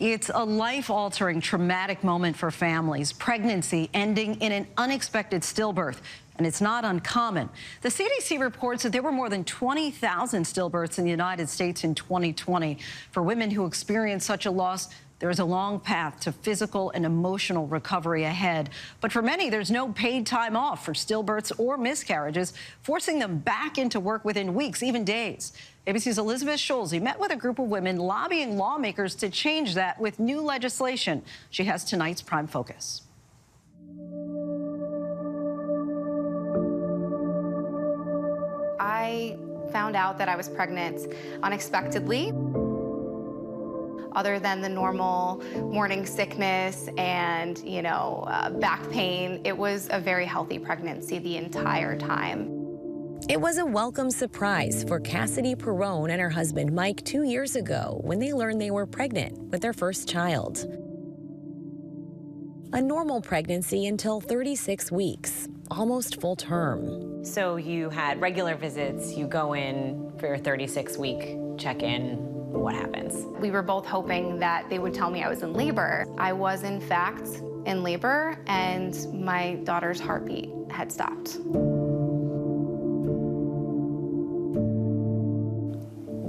It's a life-altering, traumatic moment for families. Pregnancy ending in an unexpected stillbirth, and it's not uncommon. The CDC reports that there were more than 20,000 stillbirths in the United States in 2020. For women who experience such a loss, there is a long path to physical and emotional recovery ahead. But for many, there's no paid time off for stillbirths or miscarriages, forcing them back into work within weeks, even days. ABC's Elizabeth Schulze met with a group of women lobbying lawmakers to change that with new legislation. She has tonight's Prime Focus. I found out that I was pregnant unexpectedly. Other than the normal morning sickness and, back pain, it was a very healthy pregnancy the entire time. It was a welcome surprise for Cassidy Perrone and her husband Mike 2 years ago when they learned they were pregnant with their first child. A normal pregnancy until 36 weeks, almost full term. So you had regular visits, you go in for your 36-week check-in. What happens? We were both hoping that they would tell me I was in labor. I was, in fact, in labor, and my daughter's heartbeat had stopped.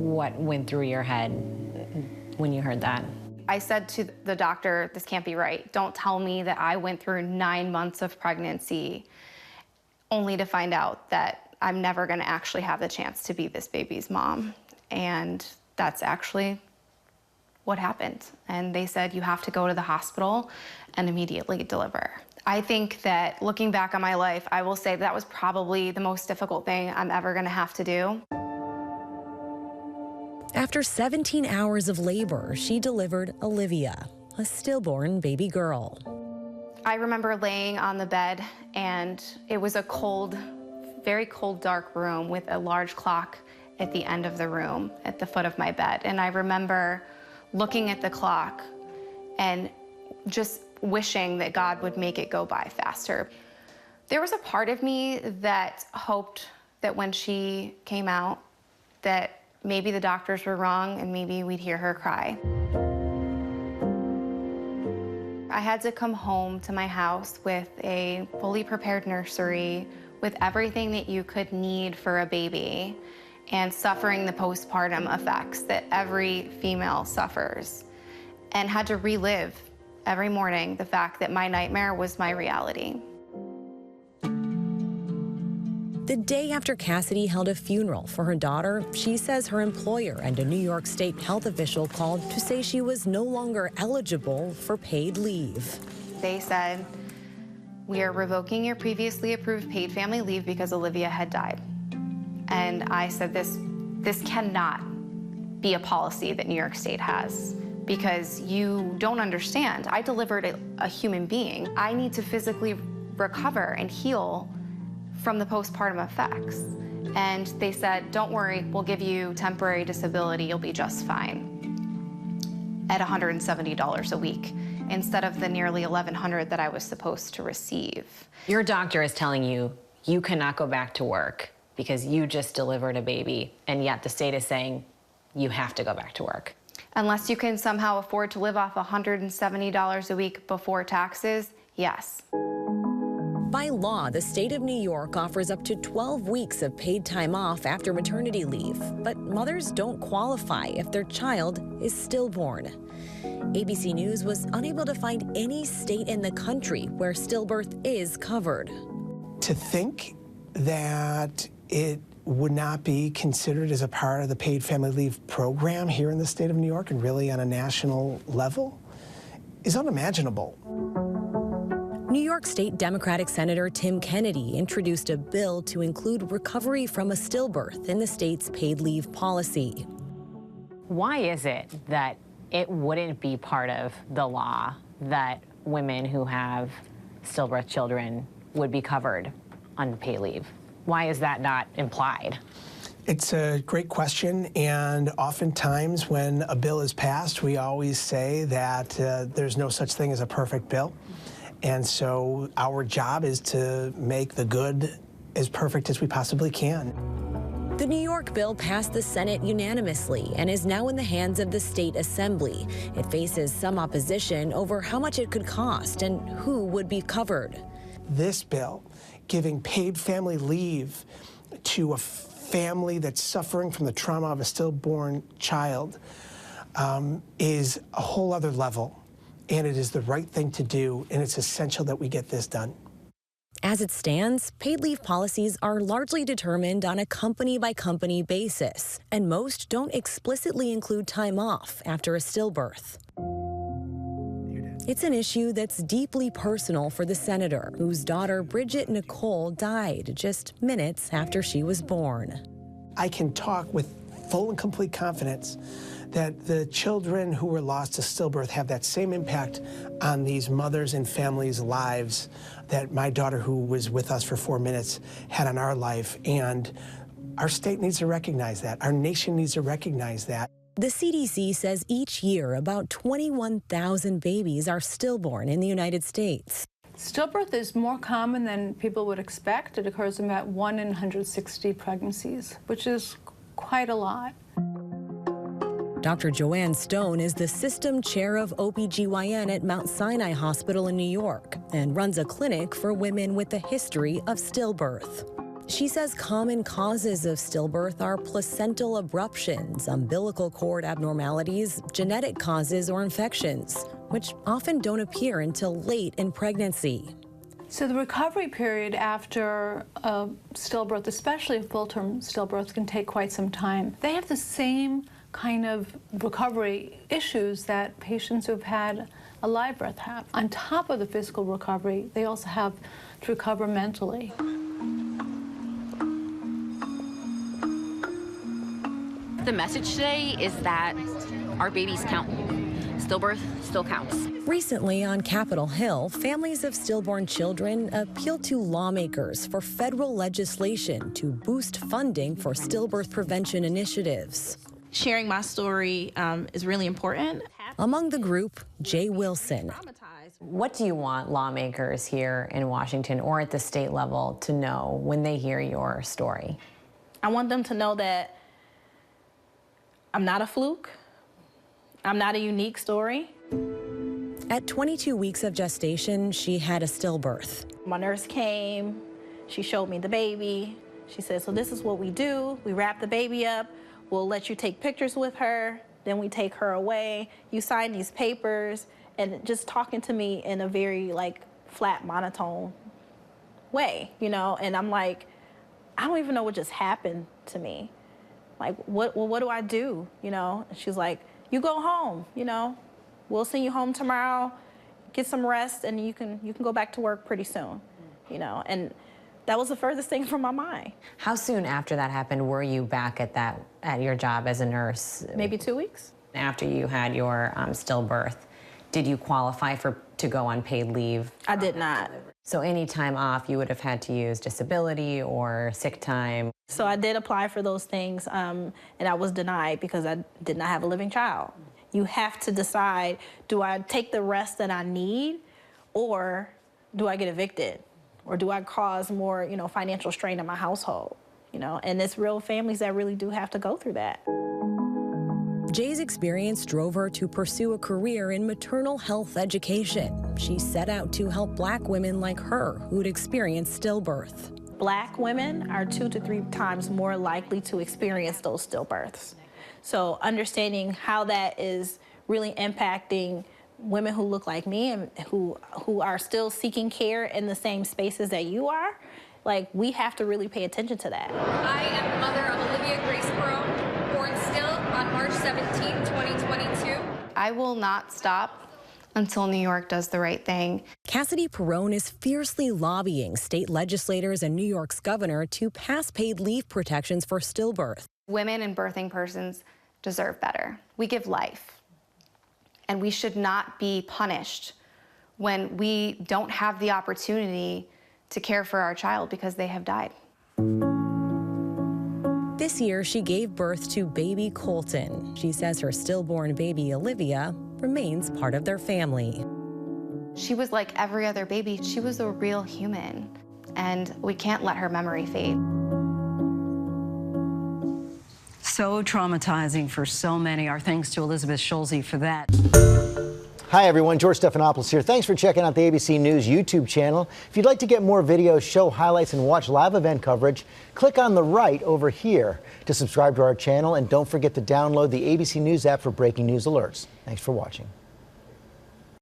What went through your head when you heard that? I said to the doctor, this can't be right. Don't tell me that I went through 9 months of pregnancy only to find out that I'm never going to actually have the chance to be this baby's mom. And that's actually what happened. And they said, you have to go to the hospital and immediately deliver. I think that looking back on my life, I will say that was probably the most difficult thing I'm ever going to have to do. After 17 hours of labor, she delivered Olivia, a stillborn baby girl. I remember laying on the bed, and it was a cold, very cold, dark room with a large clock at the end of the room, at the foot of my bed. And I remember looking at the clock and just wishing that God would make it go by faster. There was a part of me that hoped that when she came out, that maybe the doctors were wrong and maybe we'd hear her cry. I had to come home to my house with a fully prepared nursery, with everything that you could need for a baby, and suffering the postpartum effects that every female suffers, and had to relive every morning the fact that my nightmare was my reality. The day after Cassidy held a funeral for her daughter, she says her employer and a New York State health official called to say she was no longer eligible for paid leave. They said, we are revoking your previously approved paid family leave because Olivia had died. And I said, this cannot be a policy that New York State has, because you don't understand. I delivered a human being. I need to physically recover and heal from the postpartum effects. And they said, don't worry, we'll give you temporary disability, you'll be just fine, at $170 a week, instead of the nearly $1,100 that I was supposed to receive. Your doctor is telling you you cannot go back to work because you just delivered a baby, and yet the state is saying you have to go back to work. Unless you can somehow afford to live off $170 a week before taxes, yes. By law, the state of New York offers up to 12 weeks of paid time off after maternity leave, but mothers don't qualify if their child is stillborn. ABC News was unable to find any state in the country where stillbirth is covered. To think that it would not be considered as a part of the paid family leave program here in the state of New York and really on a national level is unimaginable. New York State Democratic Senator Tim Kennedy introduced a bill to include recovery from a stillbirth in the state's paid leave policy. Why is it that it wouldn't be part of the law that women who have stillbirth children would be covered on paid leave? Why is that not implied? It's a great question, and oftentimes when a bill is passed, we always say that there's no such thing as a perfect bill. And so our job is to make the good as perfect as we possibly can. The New York bill passed the Senate unanimously and is now in the hands of the state assembly. It faces some opposition over how much it could cost and who would be covered. This bill, giving paid family leave to a family that's suffering from the trauma of a stillborn child, is a whole other level, and it is the right thing to do, and it's essential that we get this done. As it stands, paid leave policies are largely determined on a company-by-company basis, and most don't explicitly include time off after a stillbirth. It's an issue that's deeply personal for the senator, whose daughter Bridget Nicole died just minutes after she was born. I can talk with full and complete confidence that the children who were lost to stillbirth have that same impact on these mothers and families' lives that my daughter, who was with us for 4 minutes, had on our life. And our state needs to recognize that. Our nation needs to recognize that. The CDC says each year about 21,000 babies are stillborn in the United States. Stillbirth is more common than people would expect. It occurs in about 1 in 160 pregnancies, which is quite a lot. Dr. Joanne Stone is the system chair of OBGYN at Mount Sinai Hospital in New York and runs a clinic for women with a history of stillbirth. She says common causes of stillbirth are placental abruptions, umbilical cord abnormalities, genetic causes, or infections, which often don't appear until late in pregnancy. So the recovery period after a stillbirth, especially a full-term stillbirth, can take quite some time. They have the same kind of recovery issues that patients who've had a live birth have. On top of the physical recovery, they also have to recover mentally. The message today is that our babies count. Stillbirth still counts. Recently on Capitol Hill, families of stillborn children appealed to lawmakers for federal legislation to boost funding for stillbirth prevention initiatives. Sharing my story is really important. Among the group, Jay Wilson. What do you want lawmakers here in Washington or at the state level to know when they hear your story? I want them to know that I'm not a fluke. I'm not a unique story. At 22 weeks of gestation, she had a stillbirth. My nurse came, she showed me the baby. She said, so this is what we do. We wrap the baby up. We'll let you take pictures with her. Then we take her away. You sign these papers, and just talking to me in a very flat monotone way, and I'm like, I don't even know what just happened to me. Like, what do I do, And she's like, you go home, We'll send you home tomorrow, get some rest, and you can go back to work pretty soon, And that was the furthest thing from my mind. How soon after that happened were you back at your job as a nurse? Maybe 2 weeks. After you had your stillbirth, did you qualify to go on paid leave? I did not. So any time off, you would have had to use disability or sick time? So I did apply for those things, and I was denied because I did not have a living child. You have to decide, do I take the rest that I need, or do I get evicted? Or do I cause more, financial strain in my household? And it's real families that really do have to go through that. Jay's experience drove her to pursue a career in maternal health education. She set out to help Black women like her who'd experienced stillbirth. Black women are 2 to 3 times more likely to experience those stillbirths. So understanding how that is really impacting women who look like me and who are still seeking care in the same spaces that you are, we have to really pay attention to that. I am the mother of Olivia Grace Perone, born still on March 17, 2022. I will not stop until New York does the right thing. Cassidy Perone is fiercely lobbying state legislators and New York's governor to pass paid leave protections for stillbirth. Women and birthing persons deserve better. We give life, and we should not be punished when we don't have the opportunity to care for our child because they have died. This year, she gave birth to baby Colton. She says her stillborn baby Olivia remains part of their family. She was like every other baby. She was a real human, and we can't let her memory fade. So traumatizing for so many. Our thanks to Elizabeth Schulze for that. Hi everyone, George Stephanopoulos here. Thanks for checking out the ABC News YouTube channel. If you'd like to get more videos, show highlights, and watch live event coverage, click on the right over here to subscribe to our channel, and don't forget to download the ABC News app for breaking news alerts. Thanks for watching.